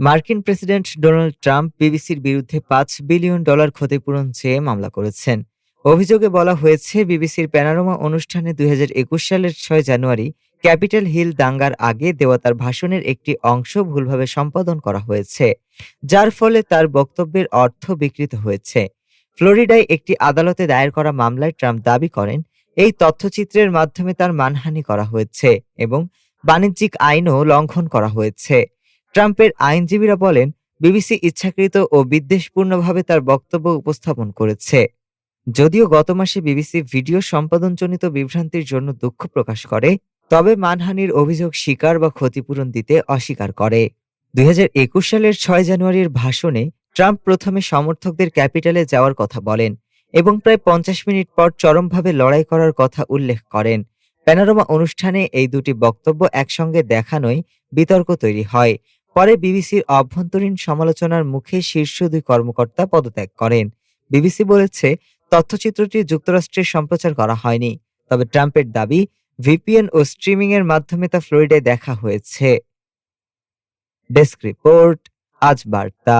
মার্কিন president Donald Trump বিবিসির বিরুদ্ধে $5 বিলিয়ন ক্ষতিপূরণ চেয়ে মামলা করেছেন। অভিযোগে বলা হয়েছে, বিবিসির প্যানোরামা অনুষ্ঠানে 2021 সালের 6 জানুয়ারি ক্যাপিটাল হিল দাঙ্গার আগে দেওয়া তার ভাষণের একটি অংশ ভুলভাবে সম্পাদন করা হয়েছে, যার ফলে তার বক্তব্যের অর্থ বিকৃত হয়েছে। ফ্লোরিডায় একটি আদালতে দায়ের করা মামলায় ট্রাম্প দাবি করেন, এই তথ্যচিত্রের মাধ্যমে তার মানহানি করা হয়েছে এবং বাণিজ্যিক আইনও লঙ্ঘন করা হয়েছে। ট্রাম্পের আইনজীবীরা বলেন, বিবিসি ইচ্ছাকৃত ও বিদ্বেষপূর্ণভাবে তার বক্তব্য উপস্থাপন করেছে। যদিও গত মাসে বিবিসি ভিডিও সম্পাদনজনিত বিভ্রান্তির জন্য দুঃখ প্রকাশ করে, তবে মানহানির অভিযোগ স্বীকার বা ক্ষতিপূরণ দিতে অস্বীকার করে। 2021 সালের 6 জানুয়ারির ভাষণে ট্রাম্প প্রথমে সমর্থকদের ক্যাপিটালে যাওয়ার কথা বলেন এবং প্রায় 50 মিনিট পর চরমভাবে লড়াই করার কথা উল্লেখ করেন। প্যানোরামা অনুষ্ঠানে এই দুটি বক্তব্য একসঙ্গে দেখানোয় বিতর্ক তৈরি হয়। পরে বিবিসির অভ্যন্তরীণ সমালোচনার মুখে শীর্ষ 2 কর্মকর্তা পদত্যাগ করেন। বিবিসি বলেছে, তথ্যচিত্রটি যুক্তরাষ্ট্রে সম্প্রচার করা হয়নি, তবে ট্রাম্পের দাবি ভিপিএন ও স্ট্রিমিং এর মাধ্যমে তা ফ্লোরিডায় দেখা হয়েছে। ডেস্ক রিপোর্ট, আজ বার্তা।